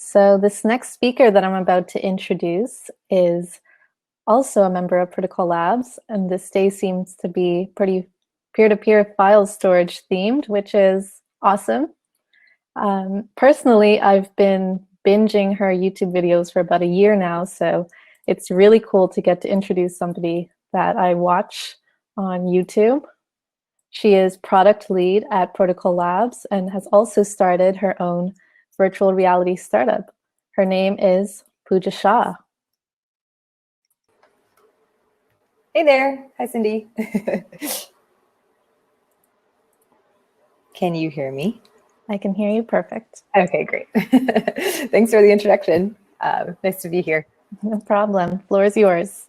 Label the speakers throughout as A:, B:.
A: So this next speaker that I'm about to introduce is also a member of Protocol Labs, and this day seems to be pretty peer-to-peer file storage themed, which is awesome. Personally, I've been binging her YouTube videos for about a year now, so it's really cool to get to introduce somebody that I watch on YouTube. She is product lead at Protocol Labs and has also started her own virtual reality startup. Her name is Pooja Shah.
B: Hey there. Hi, Cindy. Can you hear me?
A: I can hear you perfect.
B: Okay, great. Thanks for the introduction. Nice to be here.
A: No problem. Floor is yours.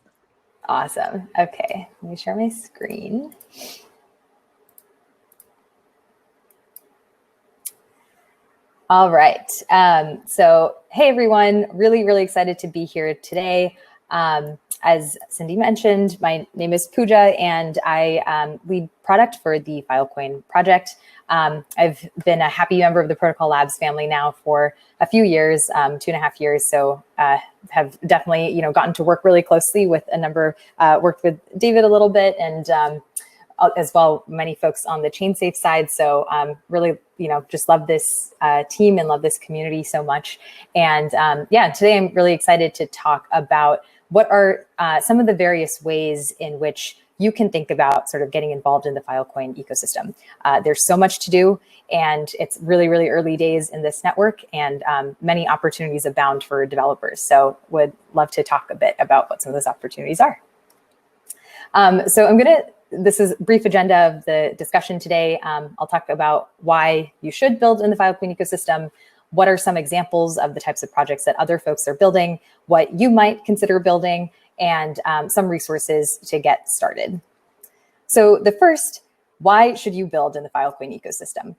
B: Awesome. Okay, let me share my screen. All right. So, hey, everyone. Really excited to be here today. As Cindy mentioned, my name is Pooja, and I lead product for the Filecoin project. I've been a happy member of the Protocol Labs family now for a few years, 2.5 years. So have definitely, gotten to work really closely with a number, worked with David a little bit, and as well, many folks on the ChainSafe side. So really, just love this team and love this community so much. And yeah, today I'm really excited to talk about what are some of the various ways in which you can think about sort of getting involved in the Filecoin ecosystem. There's so much to do, and it's really early days in this network, and many opportunities abound for developers. So would love to talk a bit about what some of those opportunities are. So this is a brief agenda of the discussion today. I'll talk about why you should build in the Filecoin ecosystem, what are some examples of the types of projects that other folks are building, what you might consider building, and some resources to get started. So the first, why should you build in the Filecoin ecosystem?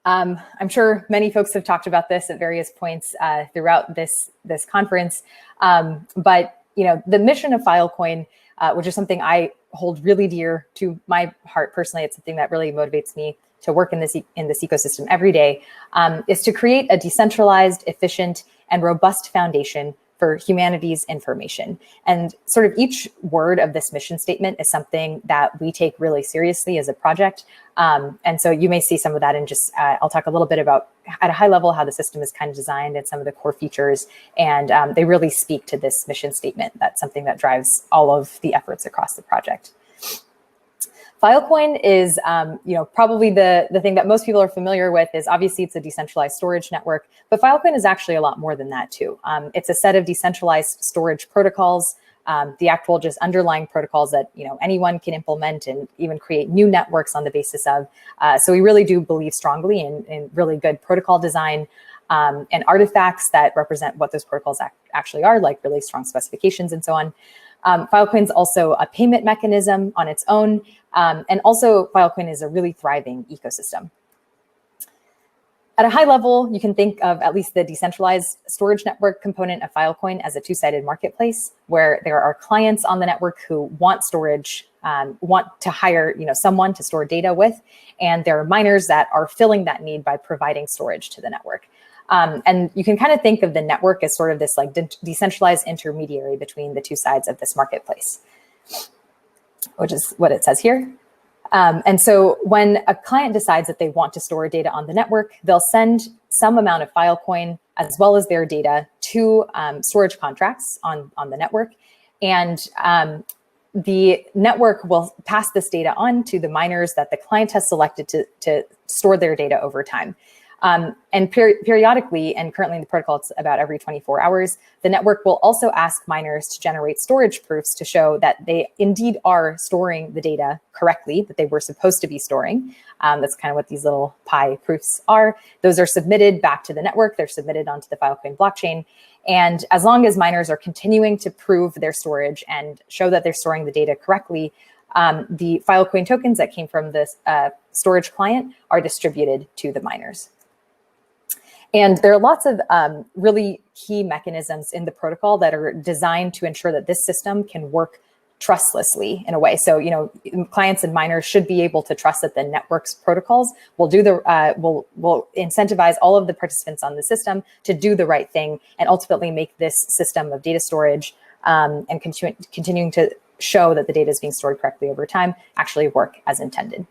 B: I'm sure many folks have talked about this at various points throughout this conference, but the mission of Filecoin, which is something I hold really dear to my heart personally, it's something that really motivates me to work in this ecosystem every day, is to create a decentralized, efficient, and robust foundation for humanity's information. And sort of each word of this mission statement is something that we take really seriously as a project. And so you may see some of that in just, I'll talk a little bit about at a high level how the system is kind of designed and some of the core features. And they really speak to this mission statement. That's something that drives all of the efforts across the project. Filecoin is, probably the thing that most people are familiar with is obviously it's a decentralized storage network, but Filecoin is actually a lot more than that too. It's a set of decentralized storage protocols, the actual just underlying protocols that anyone can implement and even create new networks on the basis of. So we really do believe strongly in really good protocol design and artifacts that represent what those protocols actually are, like really strong specifications and so on. Filecoin is also a payment mechanism on its own, and also Filecoin is a really thriving ecosystem. At a high level, you can think of at least the decentralized storage network component of Filecoin as a two-sided marketplace where there are clients on the network who want storage, want to hire someone to store data with, and there are miners that are filling that need by providing storage to the network. And you can kind of think of the network as sort of this like decentralized intermediary between the two sides of this marketplace, which is what it says here. And so when a client decides that they want to store data on the network, they'll send some amount of Filecoin as well as their data to storage contracts on the network. And the network will pass this data on to the miners that the client has selected to store their data over time. And periodically, and currently in the protocol, it's about every 24 hours, the network will also ask miners to generate storage proofs to show that they indeed are storing the data correctly, that they were supposed to be storing. That's kind of what these little pi proofs are. Those are submitted back to the network. They're submitted onto the Filecoin blockchain. And as long as miners are continuing to prove their storage and show that they're storing the data correctly, the Filecoin tokens that came from this storage client are distributed to the miners. And there are lots of really key mechanisms in the protocol that are designed to ensure that this system can work trustlessly in a way. So, clients and miners should be able to trust that the network's protocols will will incentivize all of the participants on the system to do the right thing and ultimately make this system of data storage and continuing to show that the data is being stored correctly over time actually work as intended.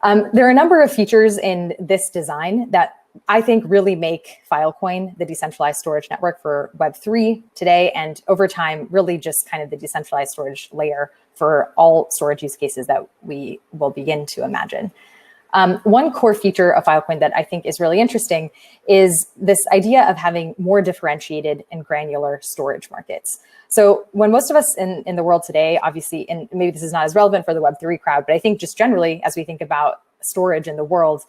B: There are a number of features in this design that I think really make Filecoin the decentralized storage network for Web3 today, and over time, really just kind of the decentralized storage layer for all storage use cases that we will begin to imagine. One core feature of Filecoin that I think is really interesting is this idea of having more differentiated and granular storage markets. So when most of us in the world today, obviously, and maybe this is not as relevant for the Web3 crowd, but I think just generally, as we think about storage in the world,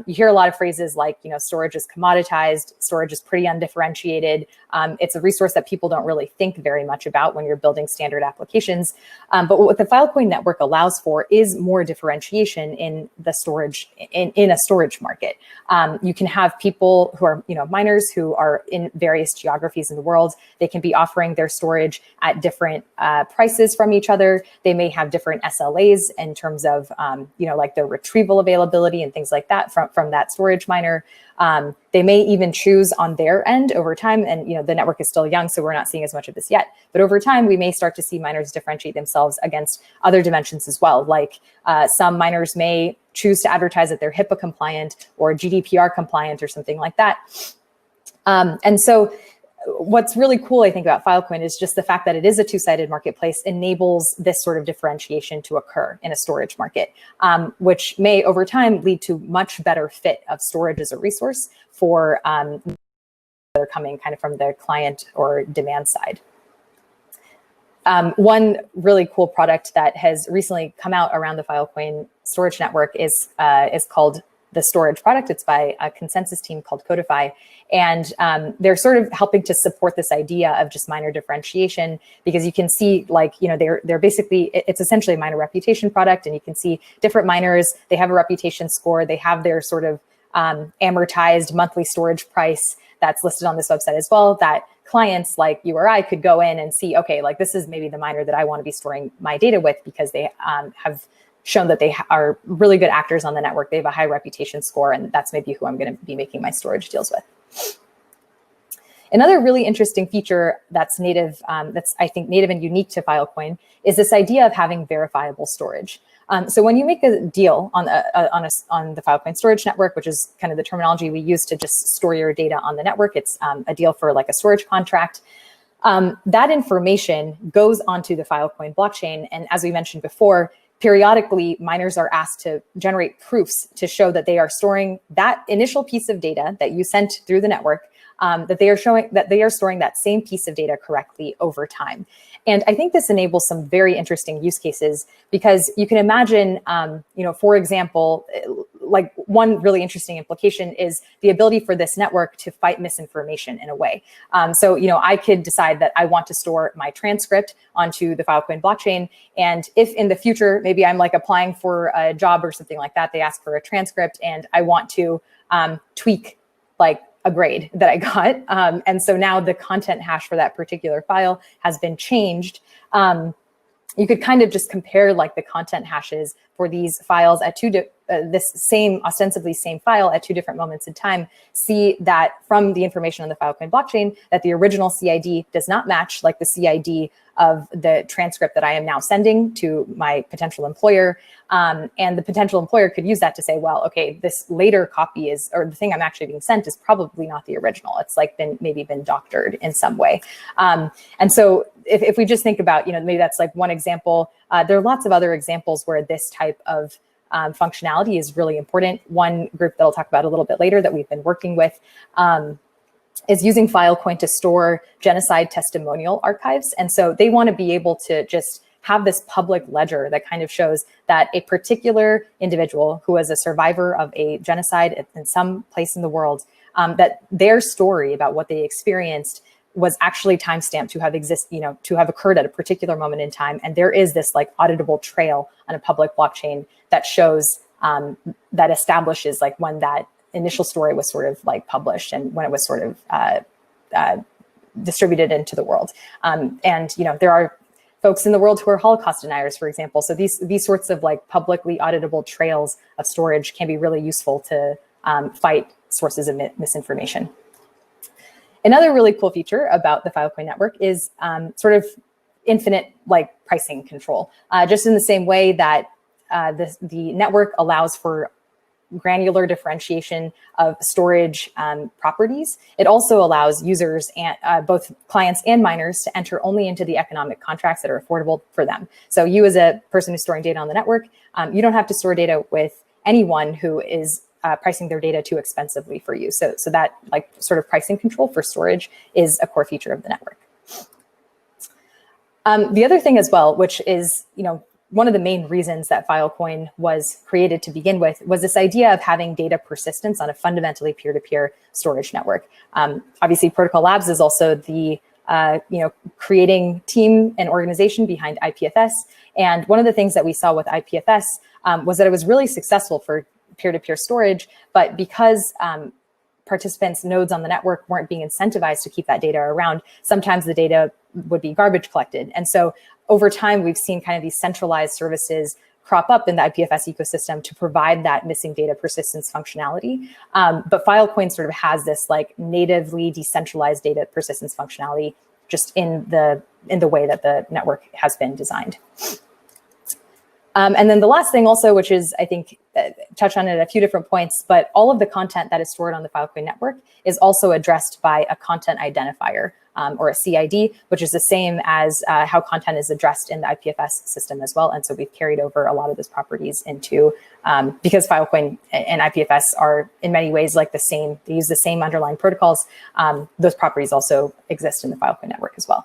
B: you hear a lot of phrases like, storage is commoditized, storage is pretty undifferentiated. It's a resource that people don't really think very much about when you're building standard applications. But what the Filecoin network allows for is more differentiation in the storage, in a storage market. You can have people who are, miners who are in various geographies in the world. They can be offering their storage at different prices from each other. They may have different SLAs in terms of, like their retrieval availability and things like that from that storage miner. They may even choose on their end over time, and the network is still young, so we're not seeing as much of this yet. But over time, we may start to see miners differentiate themselves against other dimensions as well. Like some miners may choose to advertise that they're HIPAA compliant or GDPR compliant or something like that. And so what's really cool, I think, about Filecoin is just the fact that it is a two-sided marketplace enables this sort of differentiation to occur in a storage market, which may over time lead to much better fit of storage as a resource for that are coming kind of from the client or demand side. One really cool product that has recently come out around the Filecoin storage network is called the storage product. It's by a consensus team called Codify. And they're sort of helping to support this idea of just miner differentiation, because you can see they're basically, it's essentially a miner reputation product. And you can see different miners, they have a reputation score, they have their sort of amortized monthly storage price that's listed on this website as well, that clients like you or I could go in and see, okay, like this is maybe the miner that I want to be storing my data with because they have shown that they are really good actors on the network. They have a high reputation score, and that's maybe who I'm going to be making my storage deals with. Another really interesting feature that's native, that's I think native and unique to Filecoin, is this idea of having verifiable storage. So when you make a deal on the Filecoin storage network, which is kind of the terminology we use to just store your data on the network, it's a deal for like a storage contract. That information goes onto the Filecoin blockchain, and as we mentioned before, periodically, miners are asked to generate proofs to show that they are storing that initial piece of data that you sent through the network, that they are storing that same piece of data correctly over time. And I think this enables some very interesting use cases, because you can imagine, for example, like one really interesting implication is the ability for this network to fight misinformation in a way. So, I could decide that I want to store my transcript onto the Filecoin blockchain. And if in the future, maybe I'm like applying for a job or something like that, they ask for a transcript and I want to tweak like a grade that I got. And so now the content hash for that particular file has been changed. You could kind of just compare like the content hashes for these files at this same, ostensibly same file at two different moments in time, see that from the information on the Filecoin blockchain, that the original CID does not match like the CID of the transcript that I am now sending to my potential employer. And the potential employer could use that to say, well, okay, this later copy is, or the thing I'm actually being sent is probably not the original. It's like maybe been doctored in some way. And so if we just think about, maybe that's like one example, there are lots of other examples where this type of functionality is really important. One group that I'll talk about a little bit later that we've been working with is using Filecoin to store genocide testimonial archives. And so they want to be able to just have this public ledger that kind of shows that a particular individual who was a survivor of a genocide in some place in the world, that their story about what they experienced was actually timestamped to have occurred at a particular moment in time. And there is this like auditable trail on a public blockchain that shows, that establishes like when that initial story was sort of like published and when it was sort of distributed into the world. And there are folks in the world who are Holocaust deniers, for example. So these sorts of like publicly auditable trails of storage can be really useful to fight sources of misinformation. Another really cool feature about the Filecoin network is sort of infinite like pricing control. Just in the same way that the network allows for granular differentiation of storage properties, it also allows users, and both clients and miners, to enter only into the economic contracts that are affordable for them. So you, as a person who's storing data on the network, you don't have to store data with anyone who is pricing their data too expensively for you. So that like sort of pricing control for storage is a core feature of the network. The other thing as well, which is, one of the main reasons that Filecoin was created to begin with, was this idea of having data persistence on a fundamentally peer-to-peer storage network. Obviously, Protocol Labs is also the creating team and organization behind IPFS. And one of the things that we saw with IPFS was that it was really successful for peer-to-peer storage, but because participants, nodes on the network, weren't being incentivized to keep that data around, sometimes the data would be garbage collected. And so over time, we've seen kind of these centralized services crop up in the IPFS ecosystem to provide that missing data persistence functionality. But Filecoin sort of has this like natively decentralized data persistence functionality just in the way that the network has been designed. And then the last thing also, which is, I think, touch on it at a few different points, but all of the content that is stored on the Filecoin network is also addressed by a content identifier, or a CID, which is the same as how content is addressed in the IPFS system as well. And so we've carried over a lot of those properties into, because Filecoin and IPFS are in many ways like the same, they use the same underlying protocols, those properties also exist in the Filecoin network as well.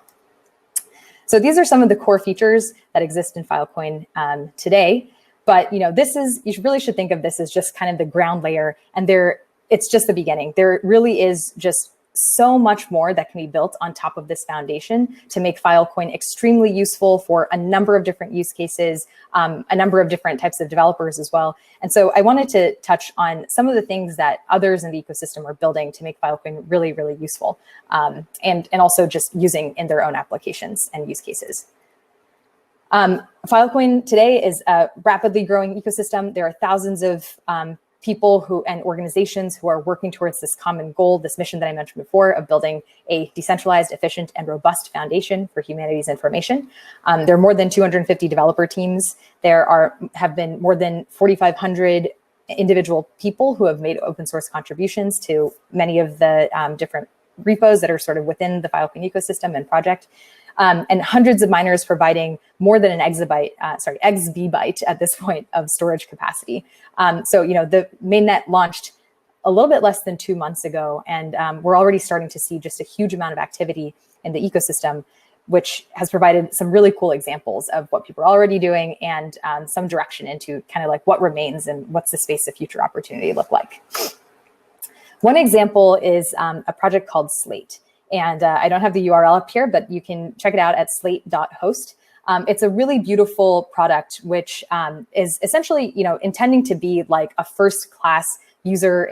B: So these are some of the core features that exist in Filecoin today. But you really should think of this as just kind of the ground layer, and it's just the beginning. There really is just so much more that can be built on top of this foundation to make Filecoin extremely useful for a number of different use cases, a number of different types of developers as well. And so I wanted to touch on some of the things that others in the ecosystem are building to make Filecoin really, really useful, and also just using in their own applications and use cases. Filecoin today is a rapidly growing ecosystem. There are thousands of people and organizations who are working towards this common goal, this mission that I mentioned before, of building a decentralized, efficient, and robust foundation for humanity's information. There are more than 250 developer teams. There have been more than 4,500 individual people who have made open source contributions to many of the different repos that are sort of within the Filecoin ecosystem and project. And hundreds of miners providing more than an exabyte at this point of storage capacity. So the mainnet launched a little bit less than 2 months ago, and we're already starting to see just a huge amount of activity in the ecosystem, which has provided some really cool examples of what people are already doing and some direction into kind of like what remains and what's the space of future opportunity look like. One example is a project called Slate. And I don't have the URL up here, but you can check it out at slate.host. It's a really beautiful product, which is essentially, intending to be like a first-class user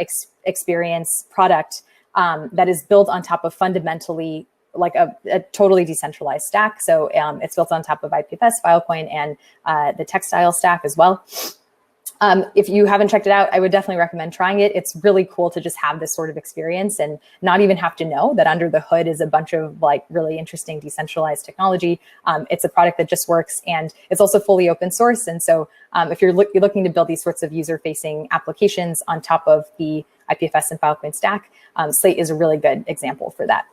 B: experience product that is built on top of fundamentally like a totally decentralized stack. So it's built on top of IPFS, Filecoin, and the Textile stack as well. If you haven't checked it out, I would definitely recommend trying it. It's really cool to just have this sort of experience and not even have to know that under the hood is a bunch of like really interesting decentralized technology. It's a product that just works, and it's also fully open source. And so if you're looking to build these sorts of user-facing applications on top of the IPFS and Filecoin stack, Slate is a really good example for that.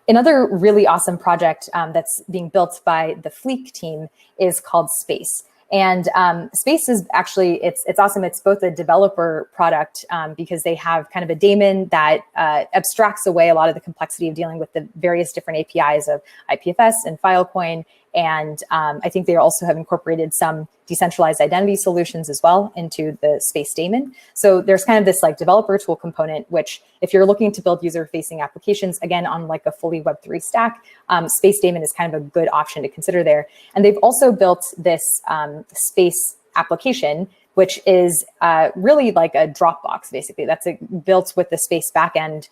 B: Another really awesome project that's being built by the Fleek team is called Space. And Space is actually, it's awesome. It's both a developer product because they have kind of a daemon that abstracts away a lot of the complexity of dealing with the various different APIs of IPFS and Filecoin. And I think they also have incorporated some decentralized identity solutions as well into the Space daemon. So there's kind of this like developer tool component, which if you're looking to build user-facing applications, again, on like a fully Web3 stack, Space daemon is kind of a good option to consider there. And they've also built this Space application which is really like a Dropbox, basically. That's built with the Space backend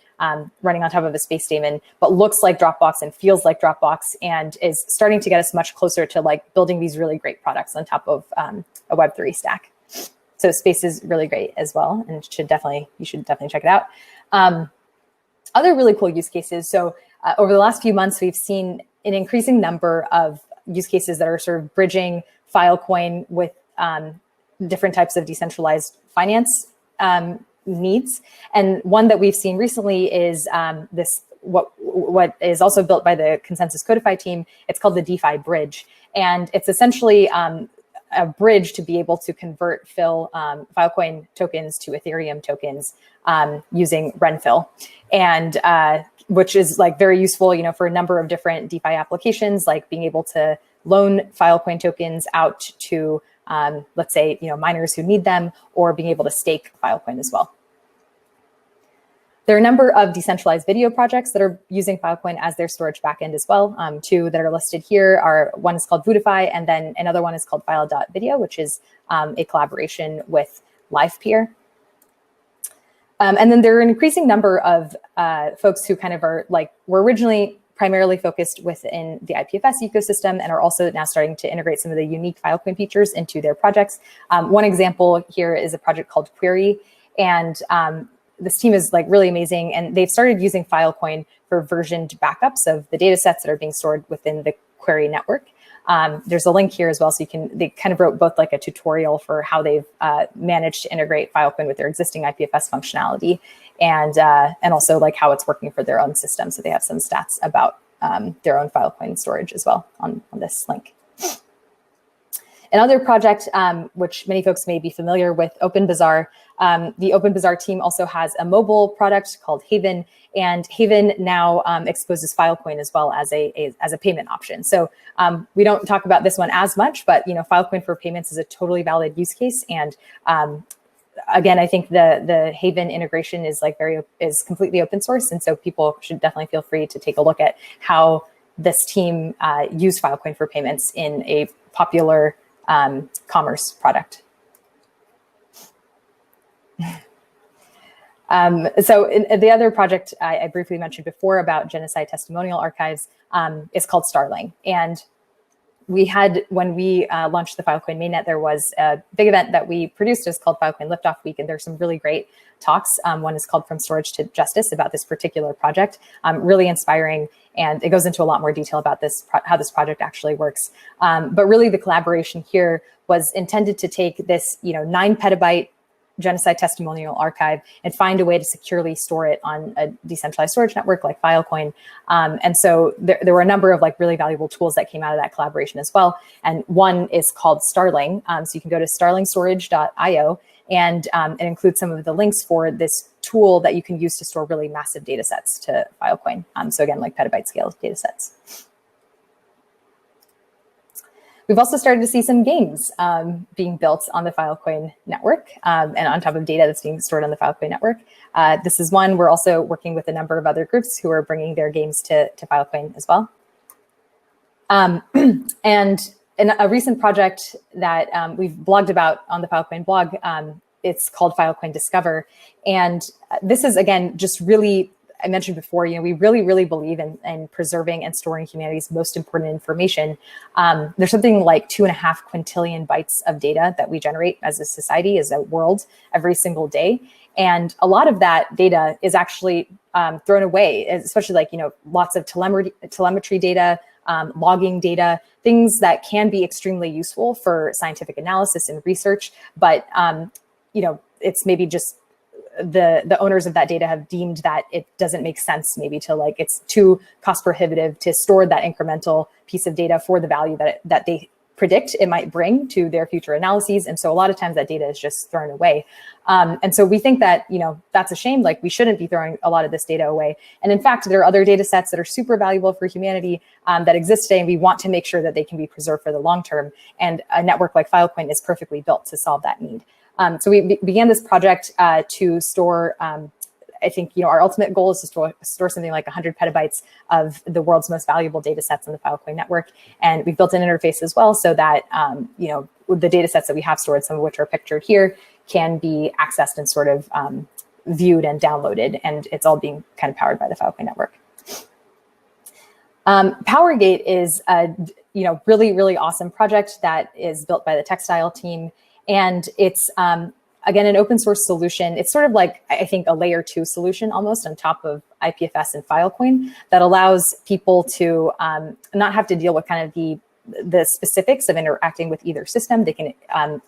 B: running on top of a Space daemon, but looks like Dropbox and feels like Dropbox, and is starting to get us much closer to like building these really great products on top of a Web3 stack. So Space is really great as well, and you should definitely check it out. Other really cool use cases. So over the last few months, we've seen an increasing number of use cases that are sort of bridging Filecoin with different types of decentralized finance needs. And one that we've seen recently is what is also built by the Consensus Codify team. It's called the DeFi Bridge. And it's essentially a bridge to be able to convert Filecoin tokens to Ethereum tokens using Renfill, and which is like very useful, for a number of different DeFi applications, like being able to loan Filecoin tokens out to, let's say, miners who need them, or being able to stake Filecoin as well. There are a number of decentralized video projects that are using Filecoin as their storage backend as well. Two that are listed here are, one is called Voodify, and then another one is called File.video, which is a collaboration with LivePeer. And then there are an increasing number of folks who kind of were originally primarily focused within the IPFS ecosystem and are also now starting to integrate some of the unique Filecoin features into their projects. One example here is a project called Query, and this team is like really amazing, and they've started using Filecoin for versioned backups of the data sets that are being stored within the Query network. There's a link here as well, so they kind of wrote both like a tutorial for how they've managed to integrate Filecoin with their existing IPFS functionality, and also like how it's working for their own system. So they have some stats about their own Filecoin storage as well on this link. Another project, which many folks may be familiar with, OpenBazaar. The OpenBazaar team also has a mobile product called Haven, and Haven now exposes Filecoin as well as a payment option. So we don't talk about this one as much, but Filecoin for payments is a totally valid use case. And again, I think the Haven integration is is completely open source, and so people should definitely feel free to take a look at how this team used Filecoin for payments in a popular commerce product. So the other project I briefly mentioned before about genocide testimonial archives is called Starling. And we had, when we launched the Filecoin mainnet, there was a big event that we produced. It's called Filecoin Liftoff Week, and there's some really great talks. One is called From Storage to Justice about this particular project, really inspiring. And it goes into a lot more detail about how this project actually works. But really the collaboration here was intended to take this 9 petabyte genocide testimonial archive and find a way to securely store it on a decentralized storage network like Filecoin. And so there were a number of really valuable tools that came out of that collaboration as well. And one is called Starling. So you can go to starlingstorage.io, and it includes some of the links for this tool that you can use to store really massive data sets to Filecoin. So again, like petabyte scale data sets. We've also started to see some games being built on the Filecoin network and on top of data that's being stored on the Filecoin network. This is one. We're also working with a number of other groups who are bringing their games to Filecoin as well. And in a recent project that we've blogged about on the Filecoin blog, it's called Filecoin Discover. And this is, again, just really, I mentioned before, we really, really believe in preserving and storing humanity's most important information. There's something like 2.5 quintillion bytes of data that we generate as a society, as a world, every single day. And a lot of that data is actually thrown away, especially lots of telemetry data, logging data, things that can be extremely useful for scientific analysis and research. But, it's maybe just the owners of that data have deemed that it doesn't make sense maybe to it's too cost prohibitive to store that incremental piece of data for the value that they predict it might bring to their future analyses. And so a lot of times that data is just thrown away. And so we think that, that's a shame. We shouldn't be throwing a lot of this data away. And in fact, there are other data sets that are super valuable for humanity that exist today. And we want to make sure that they can be preserved for the long term. And a network like Filecoin is perfectly built to solve that need. So we began this project to store, I think, our ultimate goal is to store something like 100 petabytes of the world's most valuable data sets on the Filecoin network. And we've built an interface as well so that, the data sets that we have stored, some of which are pictured here, can be accessed and sort of viewed and downloaded, and it's all being kind of powered by the Filecoin network. Powergate is a really, really awesome project that is built by the Textile team, and it's again an open source solution. It's sort of like, I think, a layer 2 solution almost on top of IPFS and Filecoin that allows people to not have to deal with kind of the specifics of interacting with either system. They can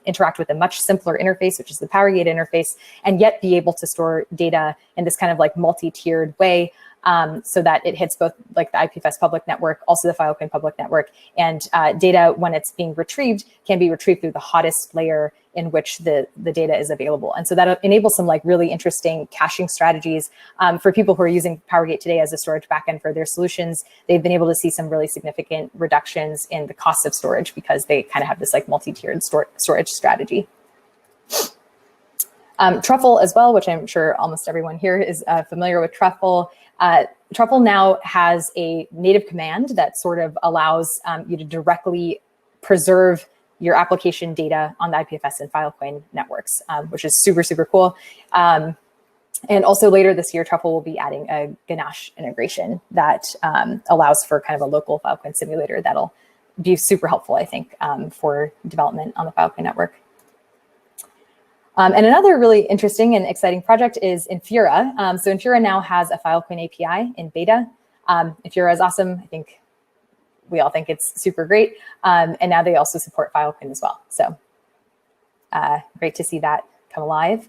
B: interact with a much simpler interface, which is the Powergate interface, and yet be able to store data in this kind of like multi-tiered way, so that it hits both like the IPFS public network, also the Filecoin public network, and data, when it's being retrieved, can be retrieved through the hottest layer in which the data is available. And so that enables some like really interesting caching strategies for people who are using Powergate today as a storage backend for their solutions. They've been able to see some really significant reductions in the cost of storage because they kind of have this like multi-tiered storage strategy. Truffle as well, which I'm sure almost everyone here is familiar with Truffle. Truffle now has a native command that sort of allows you to directly preserve your application data on the IPFS and Filecoin networks, which is super, super cool. And also later this year, Truffle will be adding a Ganache integration that allows for kind of a local Filecoin simulator that'll be super helpful, I think, for development on the Filecoin network. And another really interesting and exciting project is Infura. So Infura now has a Filecoin API in beta. Infura is awesome. I think we all think it's super great. And now they also support Filecoin as well. So great to see that come alive.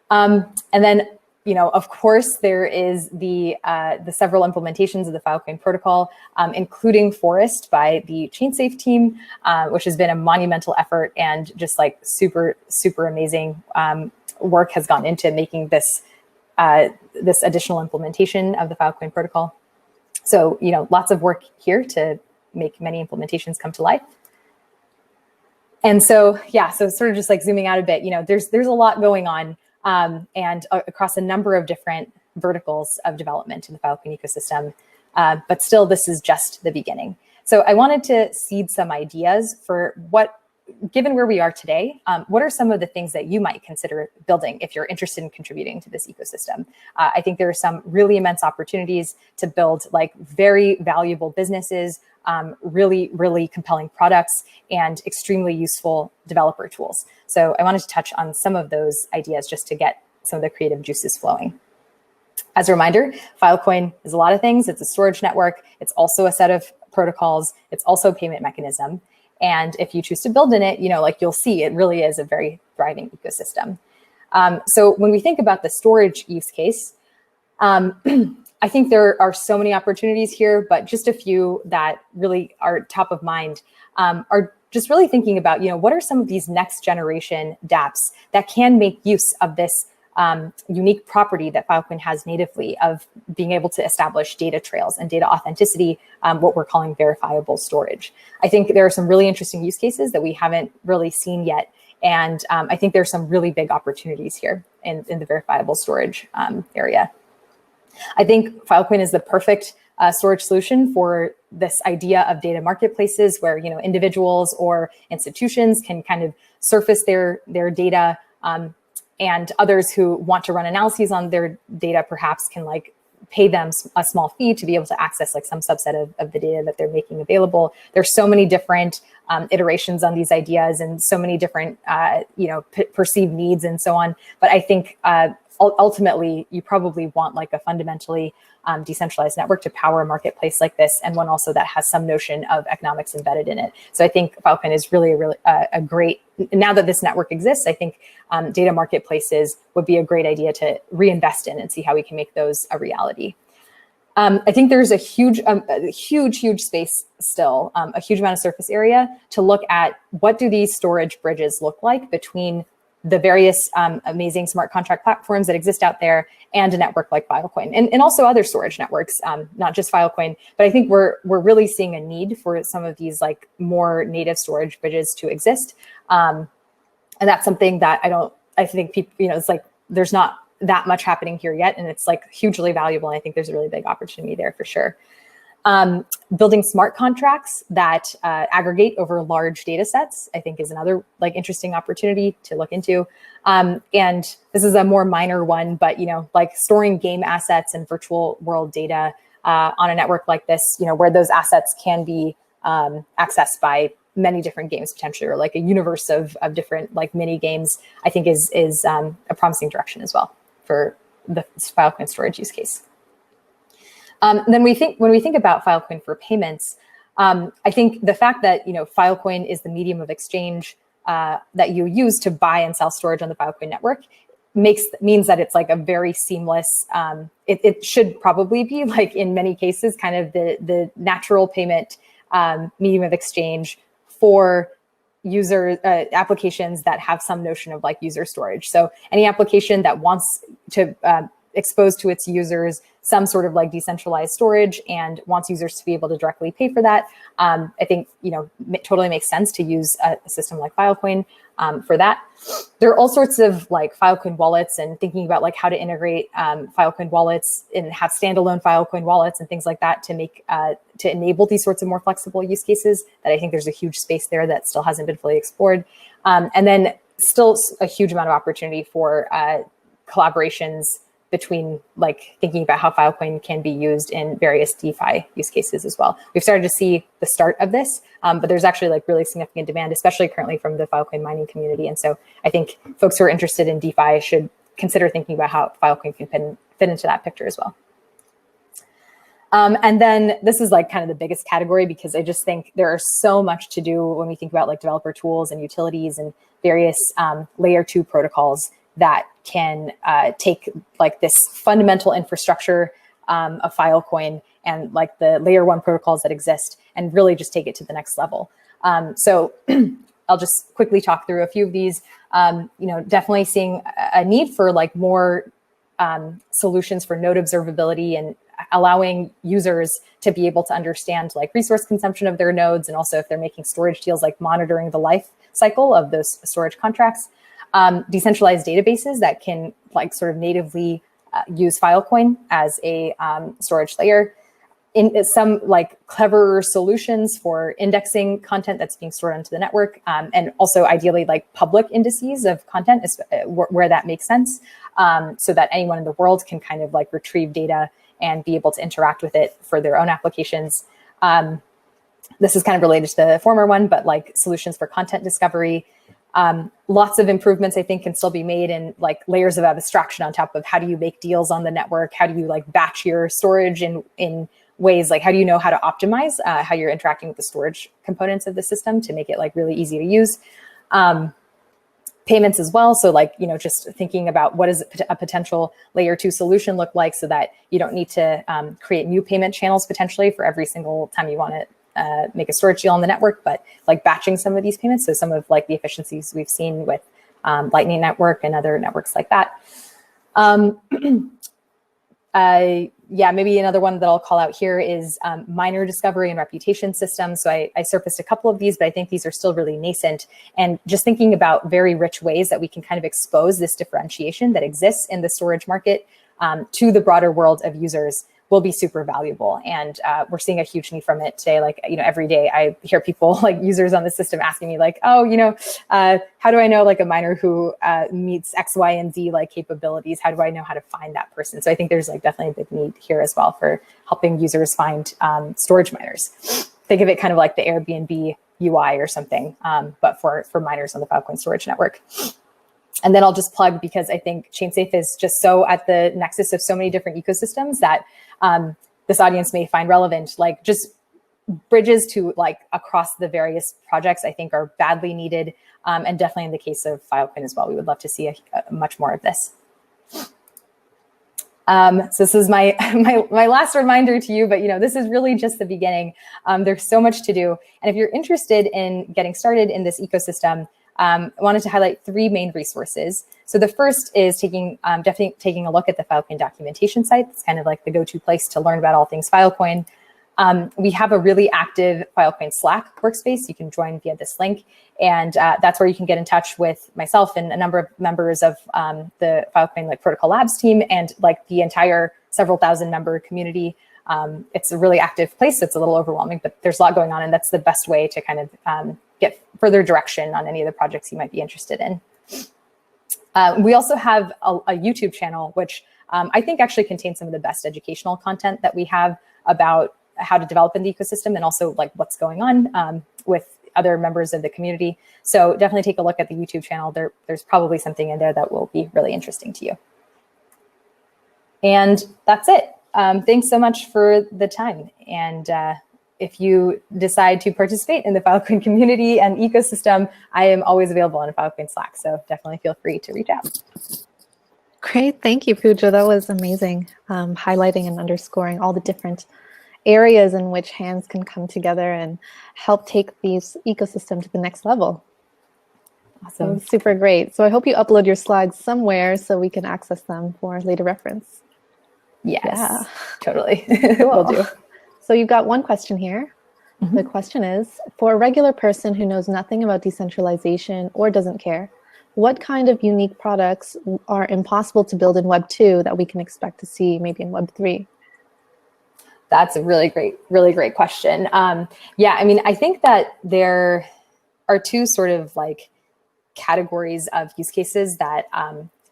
B: And then, of course, there is the several implementations of the Filecoin protocol, including Forest by the ChainSafe team, which has been a monumental effort, and just like super, super amazing work has gone into making this this additional implementation of the Filecoin protocol. So, lots of work here to make many implementations come to life. And so, yeah, so sort of just like zooming out a bit, there's a lot going on. And across a number of different verticals of development in the Filecoin ecosystem. But still, this is just the beginning. So I wanted to seed some ideas for given where we are today, what are some of the things that you might consider building if you're interested in contributing to this ecosystem? I think there are some really immense opportunities to build like very valuable businesses, really, really compelling products, and extremely useful developer tools. So I wanted to touch on some of those ideas just to get some of the creative juices flowing. As a reminder, Filecoin is a lot of things. It's a storage network. It's also a set of protocols. It's also a payment mechanism. And if you choose to build in it, you'll see it really is a very thriving ecosystem. So when we think about the storage use case, I think there are so many opportunities here, but just a few that really are top of mind are just really thinking about, what are some of these next generation dApps that can make use of this unique property that Filecoin has natively of being able to establish data trails and data authenticity, what we're calling verifiable storage. I think there are some really interesting use cases that we haven't really seen yet. And I think there's some really big opportunities here in the verifiable storage area. I think Filecoin is the perfect storage solution for this idea of data marketplaces where individuals or institutions can kind of surface their data, and others who want to run analyses on their data perhaps can like pay them a small fee to be able to access like some subset of the data that they're making available. There's so many different iterations on these ideas and so many different perceived needs and so on. But I think ultimately, you probably want like a fundamentally decentralized network to power a marketplace like this, and one also that has some notion of economics embedded in it. So I think Filecoin is really a great, now that this network exists, I think data marketplaces would be a great idea to reinvest in and see how we can make those a reality. I think there's a huge space still, a huge amount of surface area to look at what do these storage bridges look like between the various amazing smart contract platforms that exist out there and a network like Filecoin and also other storage networks, not just Filecoin. But I think we're really seeing a need for some of these like more native storage bridges to exist. And that's something that I think people, it's like there's not that much happening here yet, and it's like hugely valuable. And I think there's a really big opportunity there for sure. Building smart contracts that aggregate over large data sets, I think, is another like interesting opportunity to look into. And this is a more minor one, but like storing game assets and virtual world data on a network like this, where those assets can be accessed by many different games potentially, or like a universe of different like mini games, I think is a promising direction as well for the Filecoin storage use case. Then when we think about Filecoin for payments, I think the fact that Filecoin is the medium of exchange that you use to buy and sell storage on the Filecoin network means that it's like a very seamless. It should probably be, like in many cases, kind of the natural payment medium of exchange for user applications that have some notion of like user storage. So any application that wants to expose to its users some sort of like decentralized storage and wants users to be able to directly pay for that, I think totally makes sense to use a system like Filecoin for that. There are all sorts of like Filecoin wallets, and thinking about like how to integrate Filecoin wallets and have standalone Filecoin wallets and things like that to make to enable these sorts of more flexible use cases. That I think there's a huge space there that still hasn't been fully explored, and then still a huge amount of opportunity for collaborations between like thinking about how Filecoin can be used in various DeFi use cases as well. We've started to see the start of this, but there's actually like really significant demand, especially currently from the Filecoin mining community. And so I think folks who are interested in DeFi should consider thinking about how Filecoin can fit into that picture as well. And then this is like kind of the biggest category, because I just think there are so much to do when we think about like developer tools and utilities and various layer 2 protocols that can take like this fundamental infrastructure of Filecoin and like the layer 1 protocols that exist and really just take it to the next level. So I'll just quickly talk through a few of these. Definitely seeing a need for like more solutions for node observability and allowing users to be able to understand like resource consumption of their nodes, and also if they're making storage deals, like monitoring the life cycle of those storage contracts. Decentralized databases that can like sort of natively use Filecoin as a storage layer. In some like clever solutions for indexing content that's being stored onto the network, and also ideally like public indices of content where that makes sense, so that anyone in the world can kind of like retrieve data and be able to interact with it for their own applications. This is kind of related to the former one, but like solutions for content discovery. Lots of improvements I think can still be made, in like layers of abstraction on top of how do you make deals on the network? How do you like batch your storage in ways like how do you know how to optimize how you're interacting with the storage components of the system to make it like really easy to use? Payments as well. So like, just thinking about what does a potential layer 2 solution look like, so that you don't need to create new payment channels potentially for every single time you want to make a storage deal on the network, but like batching some of these payments. So some of like the efficiencies we've seen with Lightning Network and other networks like that. Yeah, maybe another one that I'll call out here is miner discovery and reputation systems. So I surfaced a couple of these, but I think these are still really nascent. And just thinking about very rich ways that we can kind of expose this differentiation that exists in the storage market to the broader world of users will be super valuable. And we're seeing a huge need from it today. Like, every day I hear people like users on the system asking me like, oh, how do I know like a miner who meets X, Y, and Z like capabilities? How do I know how to find that person? So I think there's like definitely a big need here as well for helping users find storage miners. Think of it kind of like the Airbnb UI or something, but for miners on the Filecoin storage network. And then I'll just plug, because I think ChainSafe is just so at the nexus of so many different ecosystems that this audience may find relevant. Like just bridges to like across the various projects I think are badly needed. And definitely in the case of Filecoin as well, we would love to see a much more of this. So this is my last reminder to you, but this is really just the beginning. There's so much to do. And if you're interested in getting started in this ecosystem, I wanted to highlight 3 main resources. So the first is definitely taking a look at the Filecoin documentation site. It's kind of like the go-to place to learn about all things Filecoin. We have a really active Filecoin Slack workspace. You can join via this link. And that's where you can get in touch with myself and a number of members of the Filecoin Protocol Labs team, and like the entire several thousand member community it's a really active place. It's a little overwhelming, but there's a lot going on, and that's the best way to kind of get further direction on any of the projects you might be interested in. We also have a YouTube channel, which I think actually contains some of the best educational content that we have about how to develop in the ecosystem, and also like what's going on with other members of the community. So definitely take a look at the YouTube channel. There's probably something in there that will be really interesting to you. And that's it. Thanks so much for the time. And if you decide to participate in the Filecoin community and ecosystem, I am always available on Filecoin Slack. So definitely feel free to reach out.
A: Great. Thank you, Pooja. That was amazing. Highlighting and underscoring all the different areas in which hands can come together and help take these ecosystem to the next level. Awesome. Super great. So I hope you upload your slides somewhere so we can access them for later reference.
B: Yes,
A: yeah.
B: Totally.
A: Cool.
B: Will do.
A: So you've got one question here. Mm-hmm. The question is, for a regular person who knows nothing about decentralization or doesn't care, what kind of unique products are impossible to build in Web 2 that we can expect to see maybe in Web 3?
B: That's a really great question. Yeah, I mean, I think that there are two sort of like categories of use cases that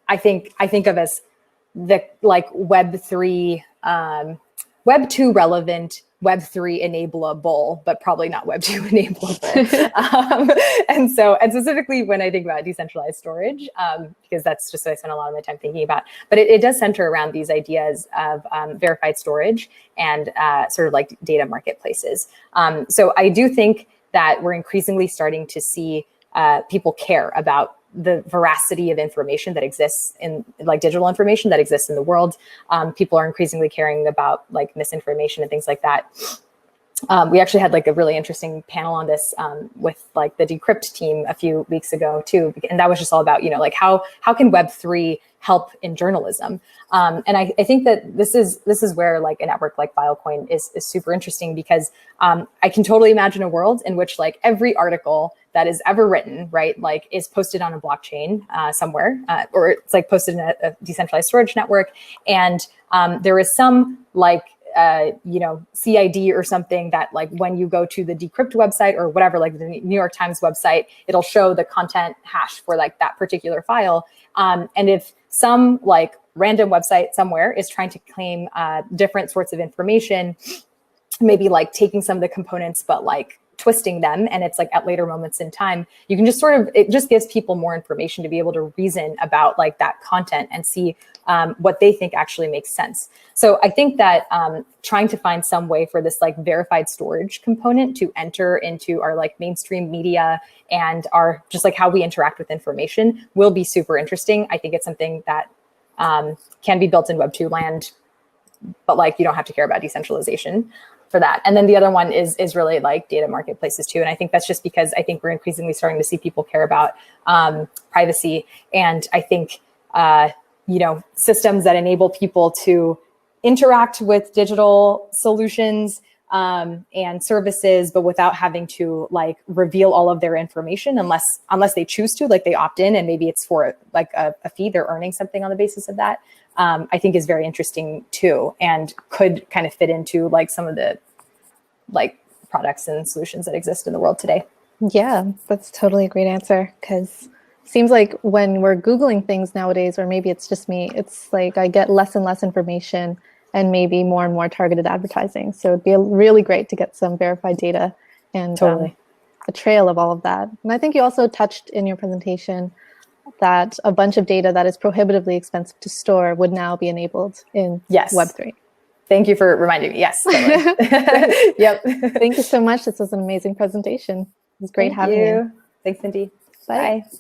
B: I think of as the like Web 3, Web 2 relevant, Web 3 enableable, but probably not Web 2 enableable. And specifically when I think about decentralized storage, because that's just what I spend a lot of my time thinking about. But it does center around these ideas of verified storage and sort of like data marketplaces. So I do think that we're increasingly starting to see people care about the veracity of information that exists in like digital information that exists in the world. People are increasingly caring about like misinformation and things like that. We actually had like a really interesting panel on this with like the Decrypt team a few weeks ago too. And that was just all about, you know, like how can Web3 help in journalism? And I think that this is where like a network like Filecoin is super interesting, because I can totally imagine a world in which like every article that is ever written, right, like is posted on a blockchain somewhere, or it's like posted in a decentralized storage network. And there is some like, you know, CID or something that like when you go to the Decrypt website or whatever, like the New York Times website, it'll show the content hash for like that particular file. And if some like random website somewhere is trying to claim different sorts of information, maybe like taking some of the components, but like twisting them, and it's like at later moments in time, you can just sort of, it just gives people more information to be able to reason about like that content and see what they think actually makes sense. So I think that trying to find some way for this like verified storage component to enter into our like mainstream media and our just like how we interact with information will be super interesting. I think it's something that can be built in Web 2 land, but like you don't have to care about decentralization for that. And then the other one is really like data marketplaces too. And I think that's just because I think we're increasingly starting to see people care about privacy. And I think, you know, systems that enable people to interact with digital solutions and services, but without having to like reveal all of their information unless they choose to, like they opt in and maybe it's for like a fee, they're earning something on the basis of that. I think is very interesting too, and could kind of fit into like some of the like products and solutions that exist in the world today.
A: Yeah, that's totally a great answer, because it seems like when we're Googling things nowadays, or maybe it's just me, it's like I get less and less information and maybe more and more targeted advertising. So it'd be really great to get some verified data and
B: totally.
A: A trail of all of that. And I think you also touched in your presentation that a bunch of data that is prohibitively expensive to store would now be enabled in Web3.
B: Thank you for reminding me. Yes. Totally. Yep.
A: Thank you so much. This was an amazing presentation. It was great having you.
B: Thanks, Cindy.
A: Bye.
B: Bye.